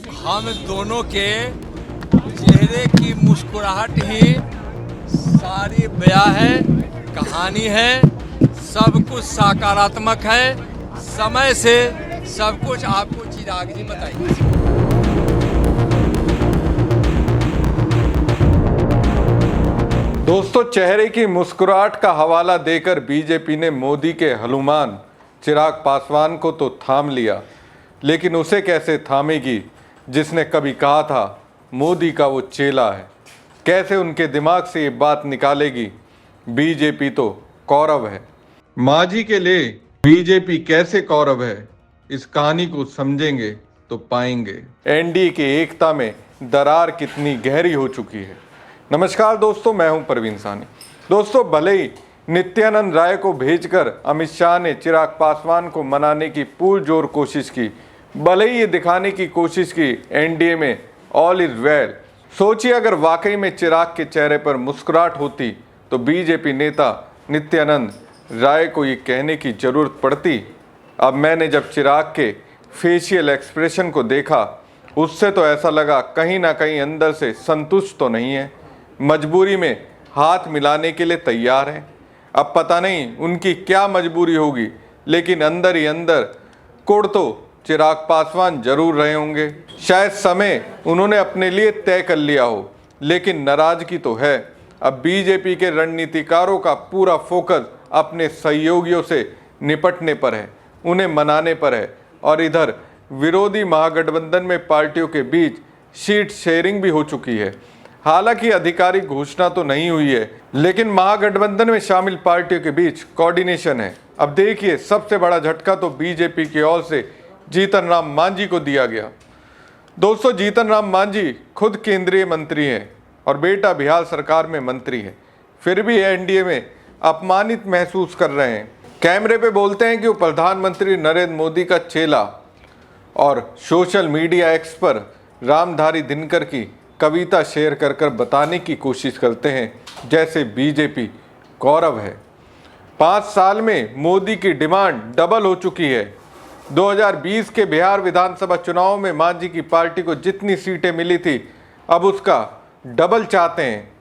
हम दोनों के चेहरे की मुस्कुराहट ही सारी बयां है, कहानी है, सब कुछ सकारात्मक है। समय से सब कुछ आपको चिराग जी बताइए। दोस्तों, चेहरे की मुस्कुराहट का हवाला देकर बीजेपी ने मोदी के हनुमान चिराग पासवान को तो थाम लिया, लेकिन उसे कैसे थामेगी जिसने कभी कहा था मोदी का वो चेला है। कैसे उनके दिमाग से ये बात निकालेगी। बीजेपी तो कौरव है। मांझी के लिए बीजेपी कैसे कौरव है, इस कहानी को समझेंगे तो पाएंगे एनडीए की एकता में दरार कितनी गहरी हो चुकी है। नमस्कार दोस्तों, मैं हूं प्रवीण सानी। दोस्तों, भले ही नित्यानंद राय को भेजकर अमित शाह ने चिराग पासवान को मनाने की पुरजोर कोशिश की, भले ही ये दिखाने की कोशिश की एनडीए में ऑल इज वेल। सोचिए, अगर वाकई में चिराग के चेहरे पर मुस्कुराहट होती तो बीजेपी नेता नित्यानंद राय को ये कहने की जरूरत पड़ती। अब मैंने जब चिराग के फेशियल एक्सप्रेशन को देखा, उससे तो ऐसा लगा कहीं ना कहीं अंदर से संतुष्ट तो नहीं है, मजबूरी में हाथ मिलाने के लिए तैयार है। अब पता नहीं उनकी क्या मजबूरी होगी, लेकिन अंदर ही अंदर कुड़ तो चिराग पासवान जरूर रहे होंगे। शायद समय उन्होंने अपने लिए तय कर लिया हो, लेकिन नाराजगी तो है। अब बीजेपी के रणनीतिकारों का पूरा फोकस अपने सहयोगियों से निपटने पर है, उन्हें मनाने पर है। और इधर विरोधी महागठबंधन में पार्टियों के बीच सीट शेयरिंग भी हो चुकी है। हालांकि आधिकारिक घोषणा तो नहीं हुई है, लेकिन महागठबंधन में शामिल पार्टियों के बीच कोऑर्डिनेशन है। अब देखिए, सबसे बड़ा झटका तो बीजेपी की ओर से जीतन राम मांझी को दिया गया। दोस्तों, जीतन राम मांझी खुद केंद्रीय मंत्री हैं और बेटा बिहार सरकार में मंत्री है, फिर भी एनडीए में अपमानित महसूस कर रहे हैं। कैमरे पे बोलते हैं कि वो प्रधानमंत्री नरेंद्र मोदी का चेला, और सोशल मीडिया एक्स पर रामधारी दिनकर की कविता शेयर कर कर बताने की कोशिश करते हैं जैसे बीजेपी कौरव है। 5 साल में मोदी की डिमांड डबल हो चुकी है। 2020 के बिहार विधानसभा चुनाव में मांझी की पार्टी को जितनी सीटें मिली थी, अब उसका डबल चाहते हैं।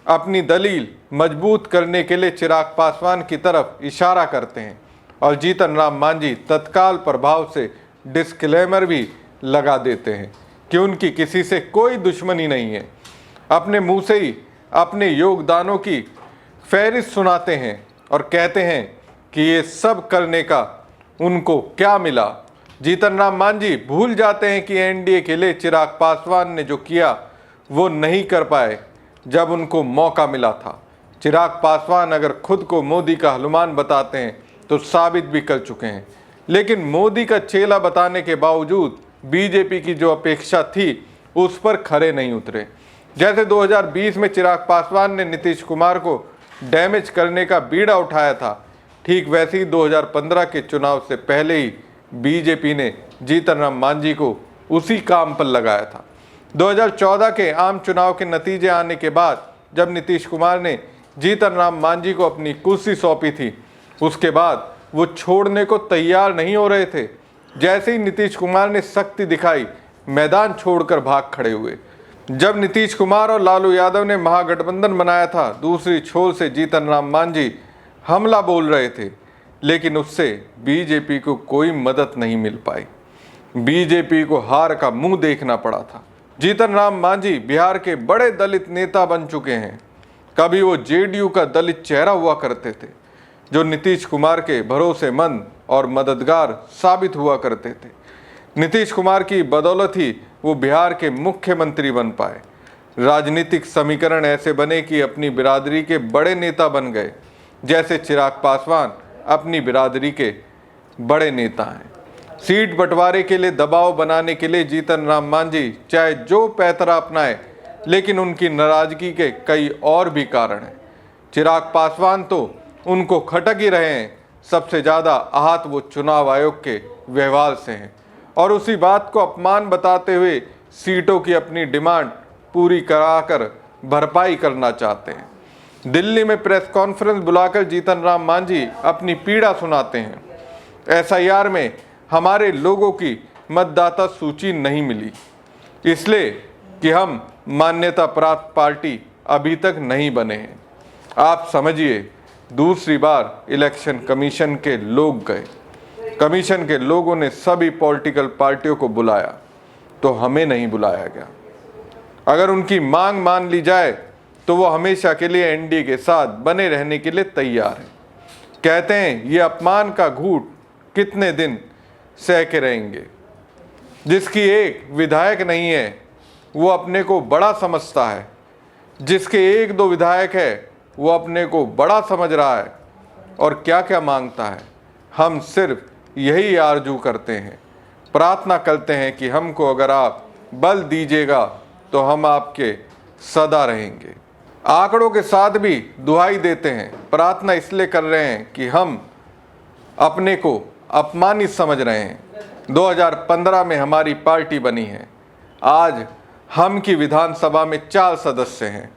अपनी दलील मजबूत करने के लिए चिराग पासवान की तरफ इशारा करते हैं और जीतन राम मांझी तत्काल प्रभाव से डिस्क्लेमर भी लगा देते हैं कि उनकी किसी से कोई दुश्मनी नहीं है। अपने मुंह से ही अपने योगदानों की फहरिस्त सुनाते हैं और कहते हैं कि ये सब करने का उनको क्या मिला। जीतन राम मांझी भूल जाते हैं कि एनडीए के लिए चिराग पासवान ने जो किया वो नहीं कर पाए जब उनको मौका मिला था। चिराग पासवान अगर खुद को मोदी का हनुमान बताते हैं तो साबित भी कर चुके हैं, लेकिन मोदी का चेला बताने के बावजूद बीजेपी की जो अपेक्षा थी उस पर खरे नहीं उतरे। जैसे 2020 में चिराग पासवान ने नीतीश कुमार को डैमेज करने का बीड़ा उठाया था, ठीक वैसे ही 2015 के चुनाव से पहले ही बीजेपी ने जीतन राम मांझी को उसी काम पर लगाया था। 2014 के आम चुनाव के नतीजे आने के बाद जब नीतीश कुमार ने जीतन राम मांझी को अपनी कुर्सी सौंपी थी, उसके बाद वो छोड़ने को तैयार नहीं हो रहे थे। जैसे ही नीतीश कुमार ने शक्ति दिखाई, मैदान छोड़कर भाग खड़े हुए। जब नीतीश कुमार और लालू यादव ने महागठबंधन बनाया था, दूसरी छोर से जीतन राम मांझी हमला बोल रहे थे, लेकिन उससे बीजेपी को कोई मदद नहीं मिल पाई। बीजेपी को हार का मुंह देखना पड़ा था। जीतन राम मांझी बिहार के बड़े दलित नेता बन चुके हैं। कभी वो जेडीयू का दलित चेहरा हुआ करते थे, जो नीतीश कुमार के भरोसेमंद और मददगार साबित हुआ करते थे। नीतीश कुमार की बदौलत ही वो बिहार के मुख्यमंत्री बन पाए। राजनीतिक समीकरण ऐसे बने कि अपनी बिरादरी के बड़े नेता बन गए। जैसे चिराग पासवान अपनी बिरादरी के बड़े नेता हैं। सीट बंटवारे के लिए दबाव बनाने के लिए जीतन राम मांझी चाहे जो पैतरा अपनाए, लेकिन उनकी नाराजगी के कई और भी कारण हैं। चिराग पासवान तो उनको खटक ही रहे हैं। सबसे ज़्यादा आहत वो चुनाव आयोग के व्यवहार से हैं और उसी बात को अपमान बताते हुए सीटों की अपनी डिमांड पूरी कराकर भरपाई करना चाहते हैं। दिल्ली में प्रेस कॉन्फ्रेंस बुलाकर जीतन राम मांझी अपनी पीड़ा सुनाते हैं। एसआईआर में हमारे लोगों की मतदाता सूची नहीं मिली। इसलिए कि हम मान्यता प्राप्त पार्टी अभी तक नहीं बने हैं। आप समझिए, दूसरी बार इलेक्शन कमीशन के लोग गए, कमीशन के लोगों ने सभी पॉलिटिकल पार्टियों को बुलाया, तो हमें नहीं बुलाया गया। अगर उनकी मांग मान ली जाए तो वो हमेशा के लिए एनडीए के साथ बने रहने के लिए तैयार हैं। कहते हैं ये अपमान का घूंट कितने दिन सह के रहेंगे। जिसकी एक विधायक नहीं है वो अपने को बड़ा समझता है, जिसके एक दो विधायक है वो अपने को बड़ा समझ रहा है और क्या क्या मांगता है। हम सिर्फ यही आरजू करते हैं, प्रार्थना करते हैं कि हमको अगर आप बल दीजिएगा तो हम आपके सदा रहेंगे। आंकड़ों के साथ भी दुहाई देते हैं, प्रार्थना इसलिए कर रहे हैं कि हम अपने को अपमानित समझ रहे हैं। 2015 में हमारी पार्टी बनी है, आज हम की विधानसभा में 4 सदस्य हैं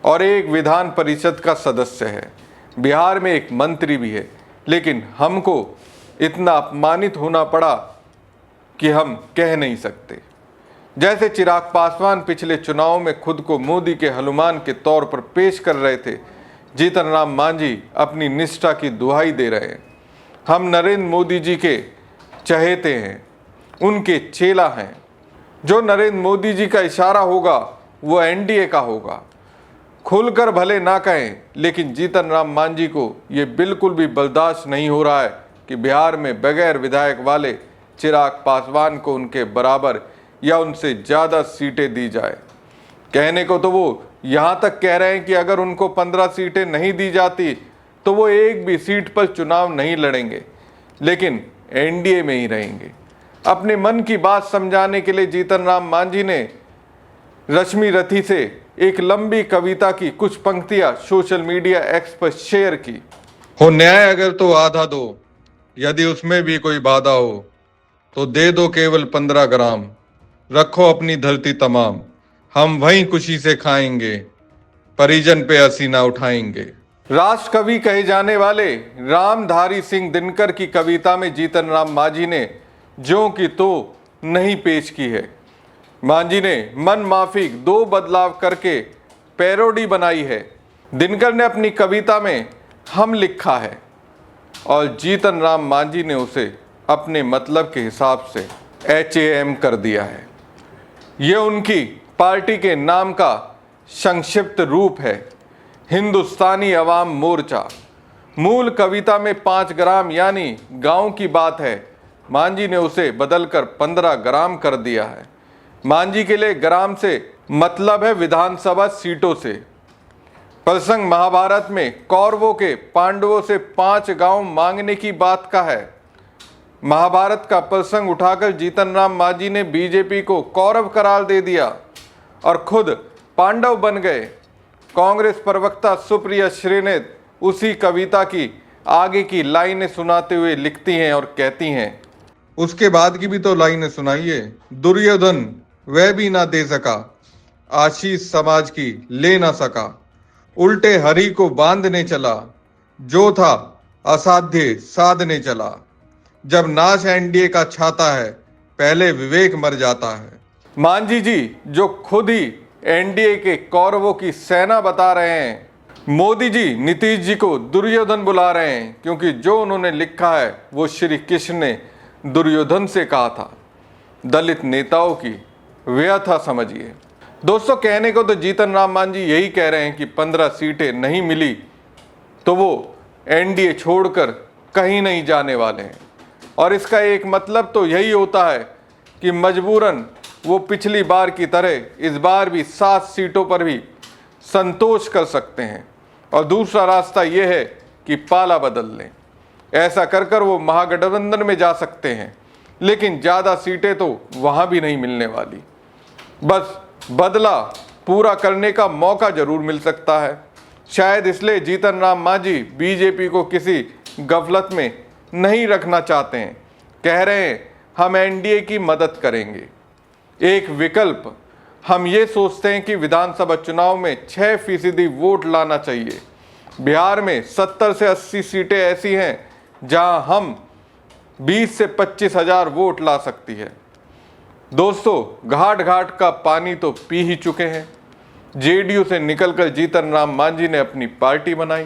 और एक विधान परिषद का सदस्य है। बिहार में एक मंत्री भी है, लेकिन हमको इतना अपमानित होना पड़ा कि हम कह नहीं सकते। जैसे चिराग पासवान पिछले चुनाव में खुद को मोदी के हनुमान के तौर पर पेश कर रहे थे, जीतन राम मांझी अपनी निष्ठा की दुहाई दे रहे हैं। हम नरेंद्र मोदी जी के चहेते हैं, उनके चेला हैं। जो नरेंद्र मोदी जी का इशारा होगा वो एनडीए का होगा। खुलकर भले ना कहें, लेकिन जीतन राम मांझी को ये बिल्कुल भी बर्दाश्त नहीं हो रहा है कि बिहार में बगैर विधायक वाले चिराग पासवान को उनके बराबर या उनसे ज़्यादा सीटें दी जाए। कहने को तो वो यहाँ तक कह रहे हैं कि अगर उनको 15 सीटें नहीं दी जाती तो वो एक भी सीट पर चुनाव नहीं लड़ेंगे, लेकिन एनडीए में ही रहेंगे। अपने मन की बात समझाने के लिए जीतन राम मांझी ने रश्मि रथी से एक लंबी कविता की कुछ पंक्तियां सोशल मीडिया एक्स पर शेयर की। हो न्याय अगर तो आधा दो, यदि उसमें भी कोई बाधा हो तो दे दो केवल 15 ग्राम। रखो अपनी धरती तमाम, हम वहीं खुशी से खाएंगे, परिजन पे हंसी ना उठाएंगे। राष्ट्र कवि कहे जाने वाले रामधारी सिंह दिनकर की कविता में जीतन राम मांझी ने ज्यों की तो नहीं पेश की है। मांझी ने मन माफिक 2 बदलाव करके पैरोडी बनाई है। दिनकर ने अपनी कविता में हम लिखा है और जीतन राम मांझी ने उसे अपने मतलब के हिसाब से HAM कर दिया है। ये उनकी पार्टी के नाम का संक्षिप्त रूप है, हिंदुस्तानी अवाम मोर्चा। मूल कविता में 5 ग्राम यानी गांव की बात है, मांझी ने उसे बदलकर 15 ग्राम कर दिया है। मांझी के लिए ग्राम से मतलब है विधानसभा सीटों से। प्रसंग महाभारत में कौरवों के पांडवों से 5 गांव मांगने की बात का है। महाभारत का प्रसंग उठाकर जीतन राम मांझी ने बीजेपी को कौरव करार दे दिया और खुद पांडव बन गए। कांग्रेस प्रवक्ता सुप्रिया श्रीनेत उसी कविता की आगे की लाइनें सुनाते हुए लिखती हैं और कहती हैं, उसके बाद की भी तो लाइनें सुनाइए। दुर्योधन वह भी ना दे सका, आशीष समाज की ले ना सका, उल्टे हरि को बांधने चला, जो था असाध्य साधने चला। जब नाश एनडीए का छाता है, पहले विवेक मर जाता है। मांझी जी जो खुद ही एनडीए के कौरवों की सेना बता रहे हैं, मोदी जी नीतीश जी को दुर्योधन बुला रहे हैं, क्योंकि जो उन्होंने लिखा है वो श्री कृष्ण ने दुर्योधन से कहा था। दलित नेताओं की व्यथा समझिए। दोस्तों, कहने को तो जीतन राम मांझी यही कह रहे हैं कि 15 सीटें नहीं मिली तो वो एनडीए छोड़कर कहीं नहीं जाने वाले हैं, और इसका एक मतलब तो यही होता है कि मजबूरन वो पिछली बार की तरह इस बार भी 7 सीटों पर भी संतोष कर सकते हैं, और दूसरा रास्ता ये है कि पाला बदल लें। ऐसा कर कर वो महागठबंधन में जा सकते हैं, लेकिन ज़्यादा सीटें तो वहाँ भी नहीं मिलने वाली। बस बदला पूरा करने का मौका जरूर मिल सकता है। शायद इसलिए जीतन राम मांझी बीजेपी को किसी गफलत में नहीं रखना चाहते हैं। कह रहे हैं हम एनडीए की मदद करेंगे। एक विकल्प हम ये सोचते हैं कि विधानसभा चुनाव में 6% वोट लाना चाहिए। बिहार में 70 से 80 सीटें ऐसी हैं जहां हम 20 से 25 हज़ार वोट ला सकती है। दोस्तों, घाट घाट का पानी तो पी ही चुके हैं। जेडीयू से निकलकर जीतन राम मांझी ने अपनी पार्टी बनाई।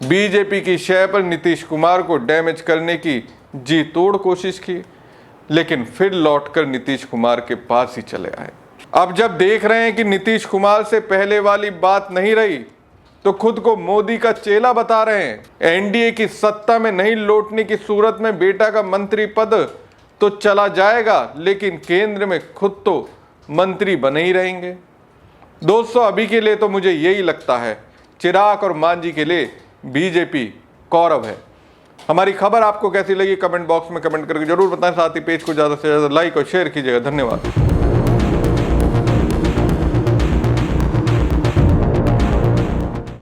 बीजेपी की शय पर नीतीश कुमार को डैमेज करने की जी तोड़ कोशिश की, लेकिन फिर लौटकर नीतीश कुमार के पास ही चले आए। अब जब देख रहे हैं कि नीतीश कुमार से पहले वाली बात नहीं रही, तो खुद को मोदी का चेला बता रहे हैं। एनडीए की सत्ता में नहीं लौटने की सूरत में बेटा का मंत्री पद तो चला जाएगा, लेकिन केंद्र में खुद तो मंत्री बने ही रहेंगे। दोस्तों, अभी के लिए तो मुझे यही लगता है, चिराग और मांझी के लिए बीजेपी कौरव है। हमारी खबर आपको कैसी लगी कमेंट बॉक्स में कमेंट करके जरूर बताएं। साथ ही पेज को ज़्यादा से ज़्यादा लाइक और शेयर कीजिएगा। धन्यवाद।